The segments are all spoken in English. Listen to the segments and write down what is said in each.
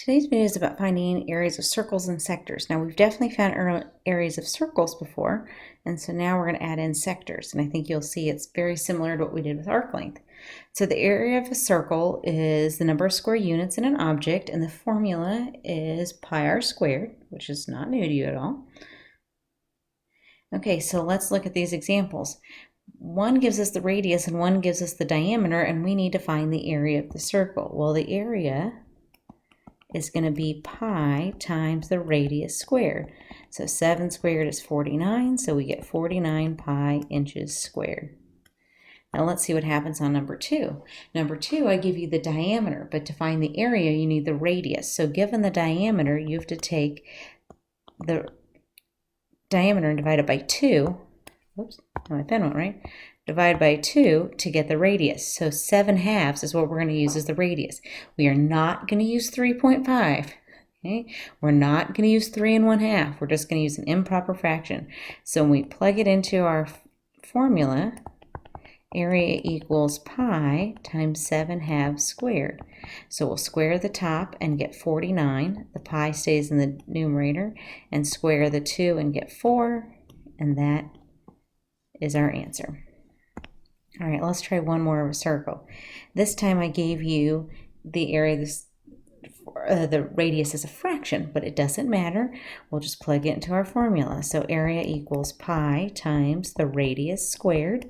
Today's video is about finding areas of circles and sectors. Now, we've definitely found areas of circles before, and so now we're going to add in sectors, and I think you'll see it's very similar to what we did with arc length. So the area of a circle is the number of square units in an object, and the formula is pi r squared, which is not new to you at all. Okay, so let's look at these examples. One gives us the radius and one gives us the diameter, and we need to find the area of the circle. Well, the area is going to be pi times the radius squared. So 7 squared is 49, so we get 49 pi inches squared. Now let's see what happens on number 2. Number 2, I give you the diameter, but to find the area, you need the radius. So given the diameter, you have to take the diameter and divide it by 2. Whoops, my pen went right. Divide by 2 to get the radius. So 7/2 is what we're going to use as the radius. We are not going to use 3.5. Okay? We're not going to use 3 1/2. We're just going to use an improper fraction. So when we plug it into our formula, area equals pi times 7/2 squared. So we'll square the top and get 49. The pi stays in the numerator, and square the 2 and get 4, and that is our answer. All right, let's try one more of a circle. This time I gave you the area, the radius is a fraction, but it doesn't matter. We'll just plug it into our formula. So area equals pi times the radius squared.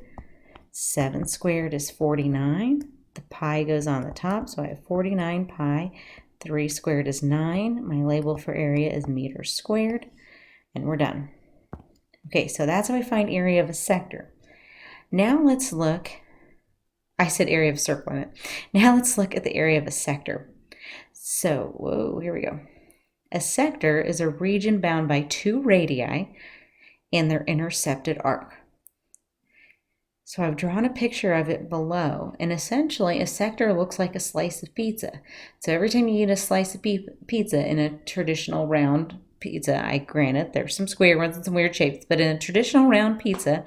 7 squared is 49. The pi goes on the top, so I have 49 pi. 3 squared is 9. My label for area is meters squared, and we're done. Okay, so that's how I find area of a sector. Now let's look, I said area of a circle in it. Now let's look at the area of a sector. So, here we go. A sector is a region bound by 2 radii and their intercepted arc. So I've drawn a picture of it below, and essentially a sector looks like a slice of pizza. So every time you eat a slice of pizza in a traditional round pizza, granted there's some square ones and some weird shapes, but in a traditional round pizza,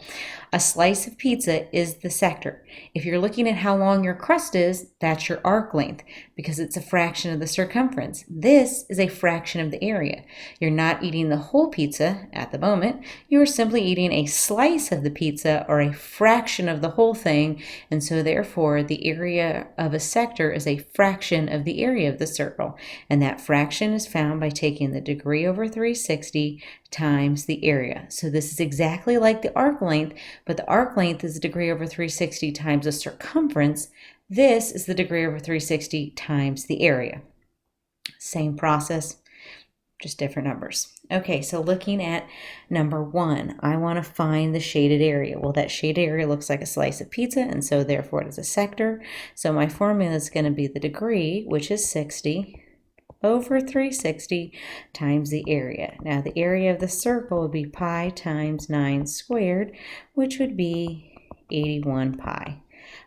a slice of pizza is the sector. If you're looking at how long your crust is, that's your arc length, because it's a fraction of the circumference. This is a fraction of the area. You're not eating the whole pizza at the moment. You are simply eating a slice of the pizza, or a fraction of the whole thing, and so therefore the area of a sector is a fraction of the area of the circle, and that fraction is found by taking the degree over 360 times the area. So this is exactly like the arc length, but the arc length is the degree over 360 times the circumference. This is the degree over 360 times the area. Same process, just different numbers. Okay, so looking at number 1, I want to find the shaded area. Well, that shaded area looks like a slice of pizza, and so therefore it is a sector. So my formula is going to be the degree, which is 60, over 360 times the area. Now the area of the circle would be pi times 9 squared, which would be 81 pi.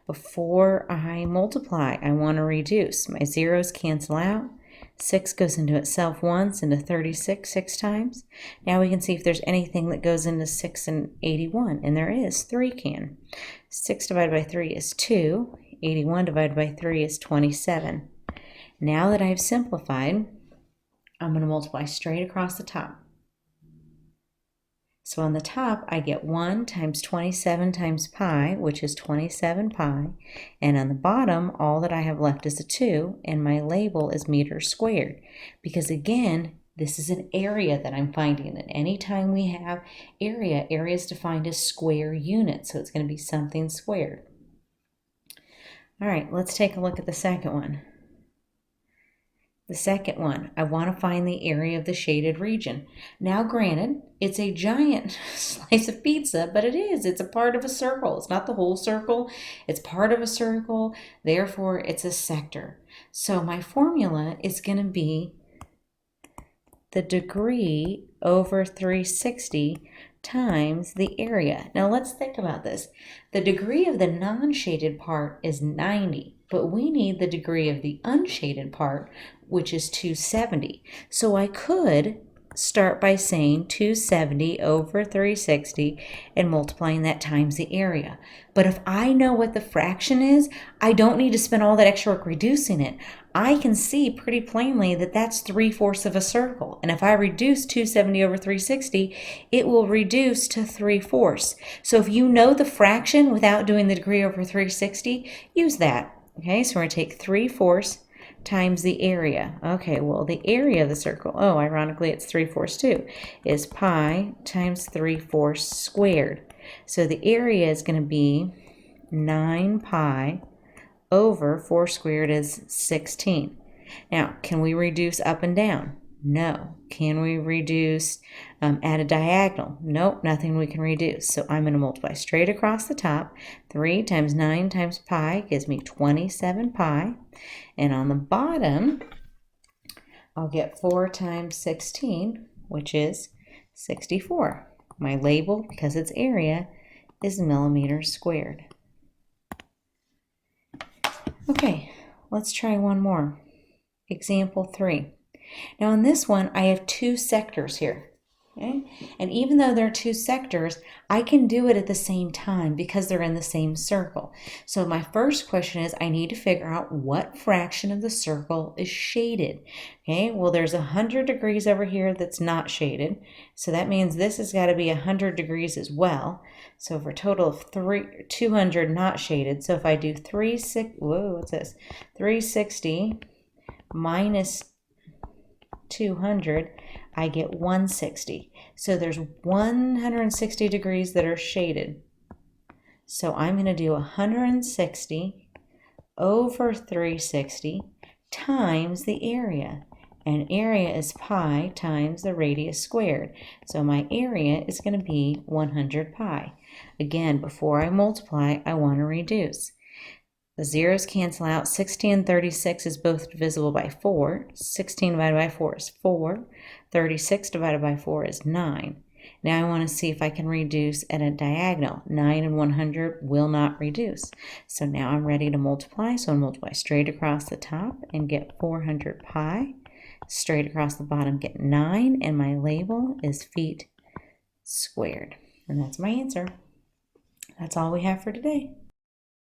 Before I multiply, I want to reduce. My zeros cancel out. 6 goes into itself once, into 36 6 times. Now we can see if there's anything that goes into 6 and 81, and there is. 3 can. 6 divided by 3 is 2. 81 divided by 3 is 27. Now that I've simplified, I'm going to multiply straight across the top. So on the top, I get 1 times 27 times pi, which is 27 pi. And on the bottom, all that I have left is a 2, and my label is meters squared. Because again, this is an area that I'm finding. And anytime we have area is defined as square units. So it's going to be something squared. All right, let's take a look at the second one. The second one, I want to find the area of the shaded region. Now granted, it's a giant slice of pizza, but it's a part of a circle. It's not the whole circle, it's part of a circle, therefore it's a sector. So my formula is going to be the degree over 360 times the area. Now let's think about this. The degree of the non-shaded part is 90, but we need the degree of the unshaded part, which is 270. So I could start by saying 270 over 360 and multiplying that times the area. But if I know what the fraction is, I don't need to spend all that extra work reducing it. I can see pretty plainly that that's 3/4 of a circle. And if I reduce 270 over 360, it will reduce to 3/4. So if you know the fraction without doing the degree over 360, use that. Okay, so we're going to take 3/4 times the area. Okay, well, the area of the circle, oh, ironically, it's 3/4 too, is pi times 3/4 squared. So the area is going to be 9 pi over 4 squared is 16. Now, can we reduce up and down? No. Can we reduce at a diagonal? Nope, nothing we can reduce. So I'm going to multiply straight across the top. 3 times 9 times pi gives me 27 pi. And on the bottom, I'll get 4 times 16, which is 64. My label, because it's area, is millimeters squared. Okay, let's try one more. Example 3. Now in this one, I have 2 sectors here. Okay? And even though there are 2 sectors, I can do it at the same time because they're in the same circle. So my first question is I need to figure out what fraction of the circle is shaded. Okay, well there's 100 degrees over here that's not shaded. So that means this has got to be 100 degrees as well. So for a total of 200 not shaded. So if I do 360 minus 200, I get 160. So there's 160 degrees that are shaded. So I'm going to do 160 over 360 times the area. And area is pi times the radius squared. So my area is going to be 100 pi. Again, before I multiply, I want to reduce. The zeros cancel out. 16 and 36 is both divisible by 4. 16 divided by 4 is 4. 36 divided by 4 is 9. Now I want to see if I can reduce at a diagonal. 9 and 100 will not reduce. So now I'm ready to multiply. So I'll multiply straight across the top and get 400 pi. Straight across the bottom get 9. And my label is feet squared. And that's my answer. That's all we have for today.